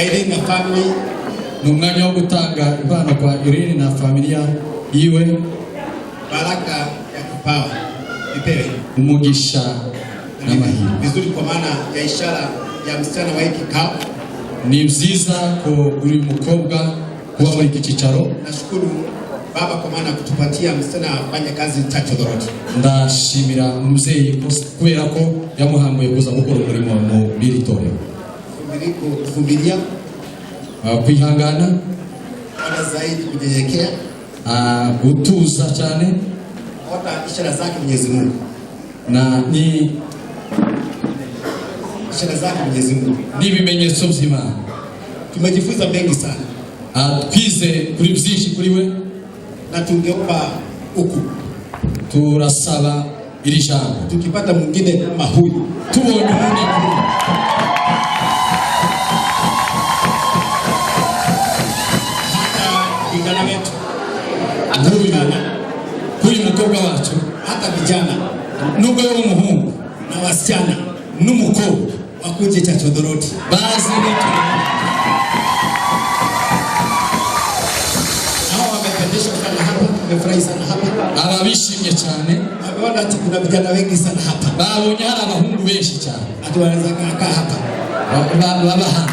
Irene na family. Numwanya wo gutanga impano kwa Irene na familia iwe. Baraka ya kipawa ipewe umugisha na mahirwe. Vizuri kwa maana ya ishara ya msichana wa hiki kikao. Ni vyiza ko uri mukobwa kuba muri iki cyicaro. Nashukuru baba kwa maana kutupatia msichana afanye kazi Church Authority. Ndashimira umuvyeyi kubera ko yamuhambuye kuza gukora umurimo mu biritorero. Kuvumilia, kwihangana, ona zaidi kunyenyekea, gutuza cyane, ota ishara zake Mwenyezi Mungu. Na ni ishara zake Mwenyezi Mungu ni bimenyetso by'Imana. Tumejifunza mengi sana. Twize kuri byinshi kuri we, na tungeomba huku turasaba iri jambo tukipata mwingine kama huyu, tubonye umuntu huyu mukobwa wacu, hata vijana nubwo yo umuhungu na wasichana n'umukobwa wakuje Church Authority bazi nitu hao wamependeshwa sana hapa, wamefurahi sana hapa, ababishimye cyane, wameona ati kuna vijana wengi sana hapa, babonye hari abahungu benshi cyane ati wanaweza kaa hapa baba hano.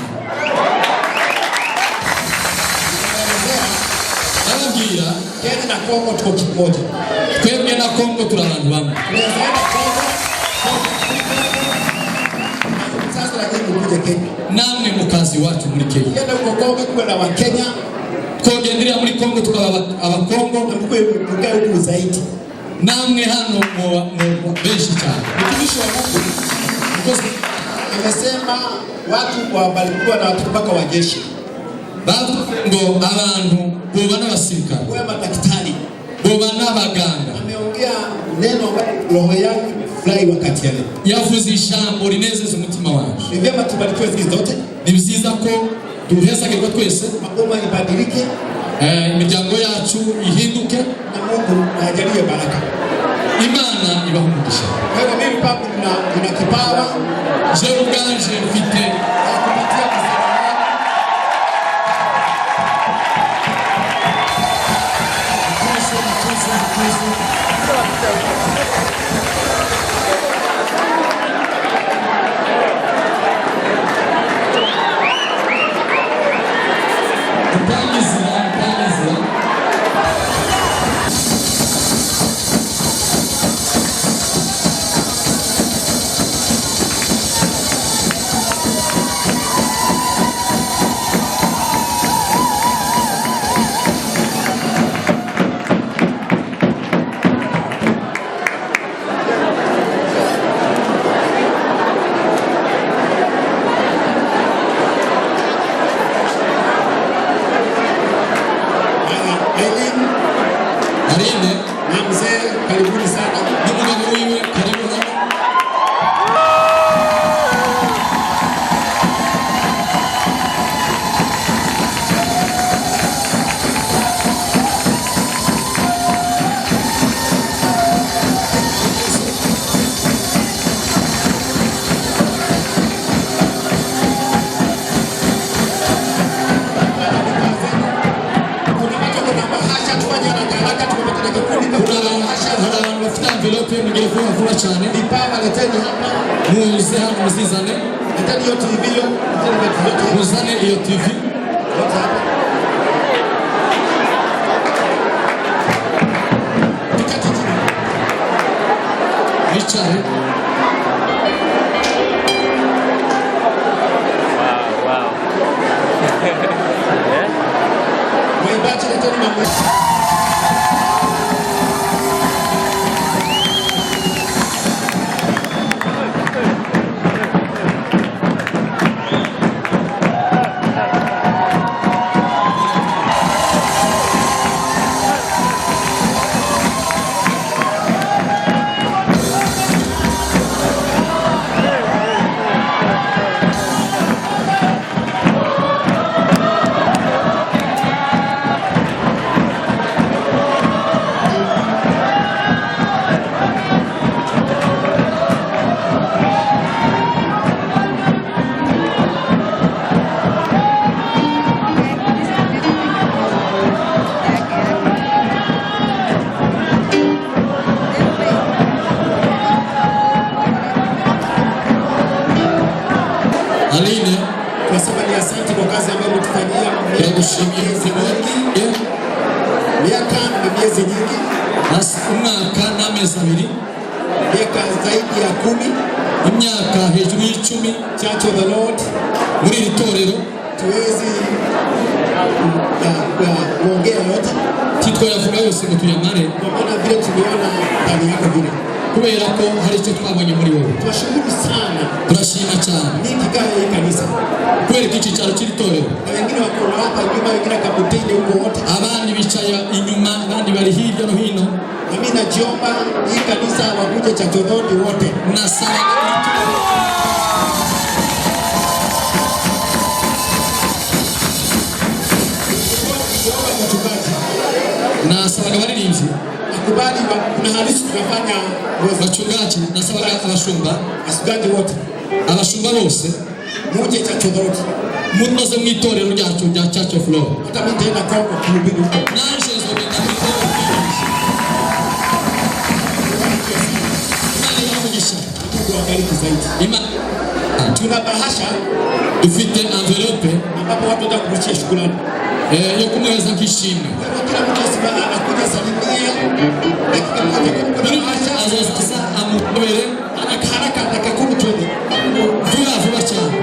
Arabwira Kenya na Kongo tuko kimoja, twebwe na Kongo turi abantu bamwe. Sasa lakini kuja Kenya, namwe mukazi wacu muri Kenya, yenda uko Kongo kwa na wa Kenya, twogendera muri Kongo tukaba abakongo, na mkae huku zaidi, namwe hano mu benshi cyane. Mtumishi wa Mungu because amesema watu wabarikiwa na watu mpaka wa jeshi, ngo abantu boba n'abasirikare, wewe madaktari, boba n'abaganga. Ameongea neno roho yangu fly wakati yale, yavuze ijambo rinezeza umutima wacu. Ni vyema tubarikiwe sisi zote, ni byiza ko duhesagirwa twese, magoma ibadilike, imiryango yacu ihinduke, na Mungu ajalie baraka, Imana ibahe umugisha. Kwa hivyo mimi papo nina kipawa, jewe ubwanje mfite kupatia Irene na mzee, karibuni sana. Mungu wewe, karibu hapa. Envelope mgirefua vuba cyane, Vipawa leteni hapa, muze hano muzizane, leteni hiyo TV hiyo, muzane iyo TV. Richard. Wow. Mwimbaji leteni na asante kwa kazi ambayo umetufanyia. Turagushimiye Miaka na miezi nyingi. umwaka n'amezi abiri. Miaka zaidi ya 10. Imyaka hejuru y'10. Church of the Lord. Muri iri torero tuwezi kuongea yote. Titwayavuga yose ngo tuyamare. Kwa maana vile tuliona ndani yako vile. Kubera ko hari icyo twabonye muri wowe. Tunashukuru sana. Turashima cyane. Ni kigaye hii kanisa. Kubera ko iki cyaro kiri torero. Na wengine wako hapa nyuma, wengine kabutini huko wote. Abandi bicaye inyuma, abandi bari hirya no hino. Na mimi najiomba hii kanisa wakuje Church of the Lord wote. Nasaba nasabaga abaririmbyi akubali kuna harusi tunafanya wachungaji, nasabaga abashumba asugaji wote, abashumba bose muje Church of the Lord, munoze mu itorero ryacu rya Church of Lord. hata mimi tena kwa kuhubiri huko naje zogenda kwitoro Imana yamugisha. Mungu awabariki zaidi. Tuna bahasha dufite envelope ambapo watu watakuachia shukrani yo kumweza nk'ishimwe. Kila mtu anakuja salimia, lakini bahasha azaza amubere haraka dakika 10 twende vuba cyane.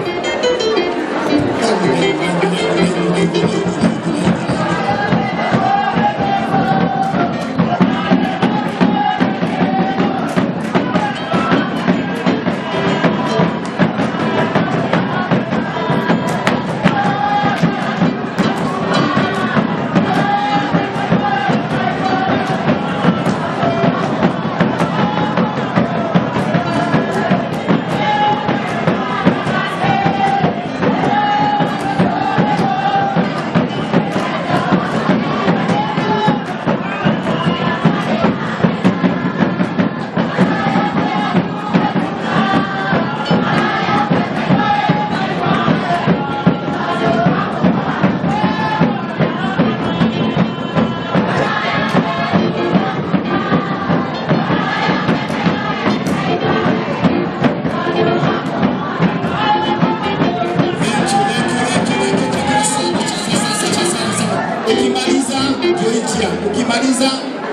Ukimaliza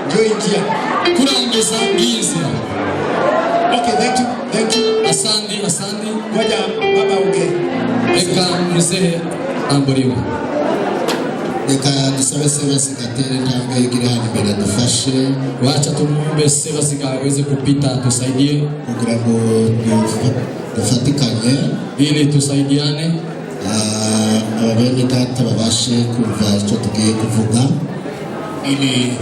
ndio ingia. Kurangiza inzira. Okay, thank you. Asante. Ngoja baba ongee. Reka mzee amburiwe. Reka dusabe Sebazigatere ntabwo yigira hano imbere dufashe. Wacha tumuombe Sebazigatere aweze kupita tusaidie kugira ngo dufatikanye ili tusaidiane. Ababene data babashe kumva icyo tugiye kuvuga ili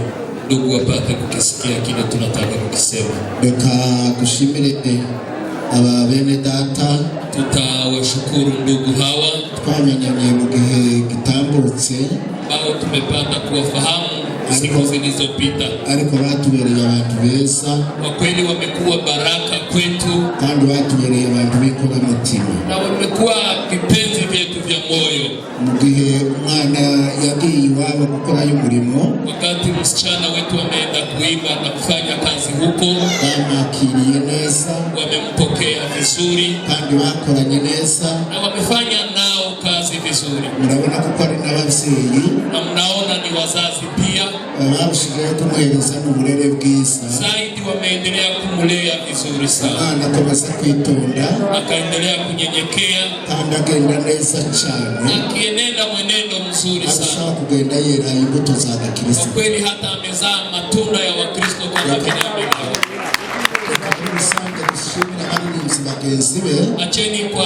ndugu wapate kukisikia kile tunataka kukisema. Reka gushimire ababene data. Tutawashukuru ndugu hawa twamenyanye mu gihe gitambutse ambao tumepata kuwafahamu siku zilizopita, ariko batubereye abantu beza. Kwa kweli wamekuwa baraka kwetu kandi batubereye abantu b'ikora mutima na wamekuwa vipenzi vyetu vya moyo. Mu gihe umwana yagiye iwabo gukora y'umurimo, wakati msichana wetu ameenda kuimba na kufanya kazi huko, bamakiriye neza, wamempokea vizuri kandi bakoranye neza na wamefanya nao kazi vizuri. Murabona ko ari n'abavyeyi na mnaona ni wazazi pia barushijeho kumuhereza n'uburere bwiza. Zaidi wameendelea kumulea vizuri sana. Mwana akomeza kwitonda, akaendelea kunyenyekea, kandi agenda neza cyane, akienenda mwenendo mzuri sana. Ashaka kugenda yera imbuto za Kristo. Kwa kweli hata amezaa matunda ya Wakristo kama vile amelea. Acheni kwa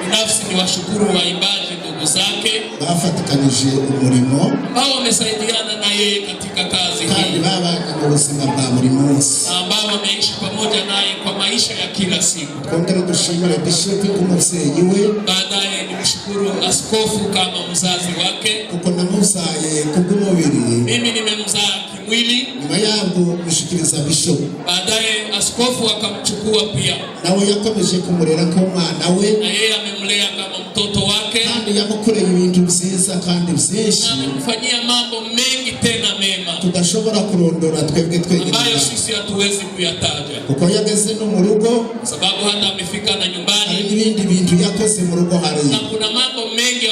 binafsi ni washukuru waimbaji ndugu zake bafatikanije umurimo ambao wamesaidiana na yeye katika kazi hii, kandi babanye mu buzima bwa buri munsi, ambao wameishi pamoja naye kwa maisha ya kila siku. Kongera dushimire Bishop k'umuvyeyi we, baadaye nimshukuru askofu kama mzazi wake, kuko namuzaye kubw'umubiri, mimi nimemzaa kimwili. Nyuma yangu mushikiriza Bishop, baadaye askofu akamchukua pia, nawe yakomeje kumurera ko mwana we, na yeye amemlea kama mtoto wake, kandi yamukoreye ibintu byiza kandi byinshi, amemfanyia mambo mengi tena mema tudashobora kurondora twebwe ambayo sisi hatuwezi kuyataja, kuko yageze no mu rugo, sababu hata amefika na nyumbani, n'ibindi bintu yakoze mu rugo hari, na kuna mambo mengi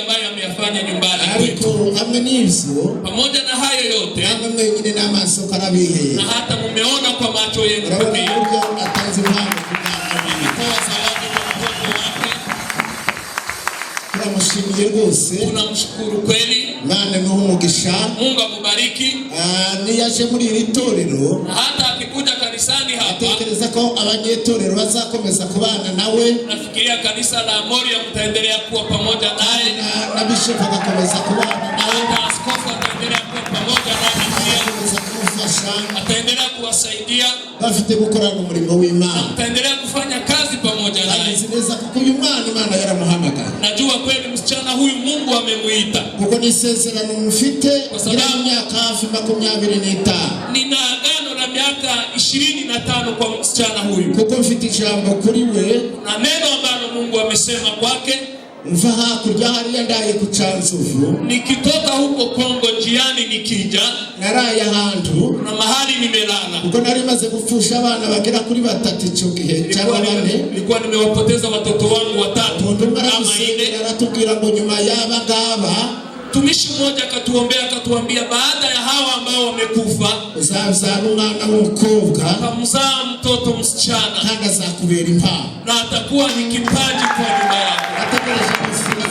hamwe n'ibyo pamoja na hayo yote namwe mwenyine n'amaso karabiheye na hata mumeona kwa macho yenu pekee urabona atanze impano kwa zawadi kwa mtoto wake. turamushimiye rwose, Tunamshukuru kweli. Imana imuhe umugisha. Mungu amubariki. Niyaje muri iri torero Na hata akikuja kanisani hapa atekereza ko abanyetorero bazakomeza kubana nawe, nafikiria kanisa la Moria mtaendelea kuwa pamoja naye na bishop agakomeza kubana nawe, na askofu ataendelea kuwa pamoja naye pia, kumufasha, ataendelea kuwasaidia, bafite gukorana umurimo w'Imana, ataendelea kufanya kazi pamoja naye. neza kuko uyu mwana Imana yaramuhamagaye. Najua kweli msichana huyu Mungu amemuita, kuko ni isezerano mufite gira imyaka hafi 25. Nina agano la miaka 25 kwa msichana huyu, kuko mfite ijambo kuri we na neno ambalo Mungu amesema kwake. mva hakurya hariya ndaye ku Canzovu, Nikitoka huko Kongo njiani nikija naraye ahantu na mahali nimelala, kuko nari maze gupfusha abana bagera kuri 3 icyo gihe cyangwa 4. nilikuwa nimewapoteza watoto wangu 3 ama 4. Aratubwira ngo nyuma y'aba ngaba Tumishi mmoja akatuombea, akatuambia baada ya hawa ambao wamekufa uzazana umwana w'umukobwa utamzaa mtoto msichana kandi azakubera impano, na atakuwa ni kipaji kwa nyumba yako. ategereje kusiga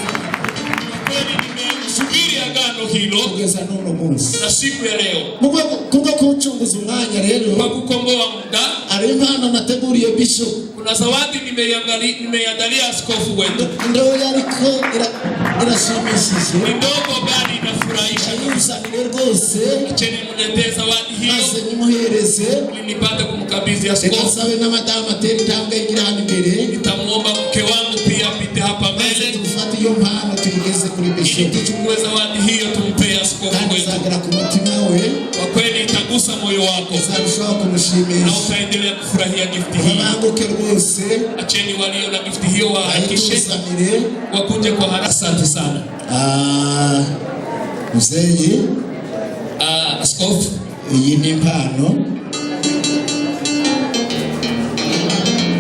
Kweli nimesubiri agano hilo kugeza n'uno munsi. na siku ya leo kubwo kuwucunguza umwanya rero kwa kukomboa muda, ari impano nateguriye bishop. kuna zawadi nimeiandalia askofu wetu. Ndio yariko irashimishije, Ni ndogo bali inafurahisha. nuzanire rwose, Acheni mniletee zawadi hiyo maze nimuhereze, ili nipate kumkabidhi askofu. ekasabe n'amadamu atera intambwe igira hano imbere, Nitamuomba mke wangu pia apite hapa maze mbele tufate iyo mpano tuyigeze kuri ili bishop, tuchukue zawadi hiyo tumpee askofu kandi wetu. izagera ku mutima we, Kwa kweli itagusa moyo wako izarushaho na kumushimisha. utaendelea kufurahia gifti hii. Babanguke rwose, Acheni walio na gifti hiyo waharakishe ayituzanire. wakuje kwa haraka. Asante sana. Mzee, Askofu, iyi ni impano,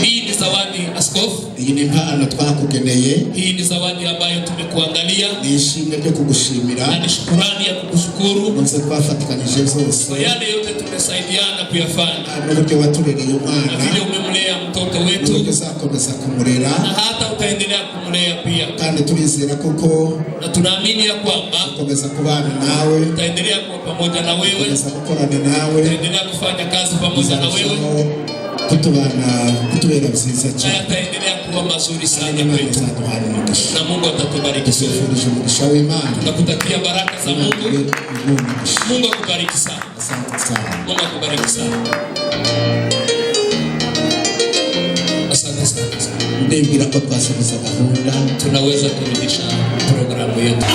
hii ni zawadi askofu. iyi ni impano twakugeneye, Hii ni zawadi ambayo tumekuandalia ni ishimwe ryo kugushimira na ni shukurani ya kukushukuru muze twafatikanije zose kwa yale yote tumesaidiana kuyafanya, n'uburyo waturereye na umwana, vile umemlea mtoto n'uburyo wetu uzakomeza kumurera, na hata utaendelea kumlea pia, kandi turizera kuko na tunaamini ya kwamba ukomeza kubana nawe, utaendelea kuwa pamoja na wewe, ukomeza gukorana nawe, utaendelea kufanya kazi pamoja na wewe, kutubera byiza na cyane. yataendelea kuwa mazuri sana Imana kwetu, izaduhana umugisha. na Mungu atatubariki sote. Tufurije umugisha w'Imana. Nakutakia baraka za Mungu. Umugisha. Mungu akubariki sana. Asante sana. Mungu akubariki sana. Asante sana. Ndibwira ko twasubiza gahunda. Tunaweza kurudisha programu yetu.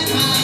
Bye.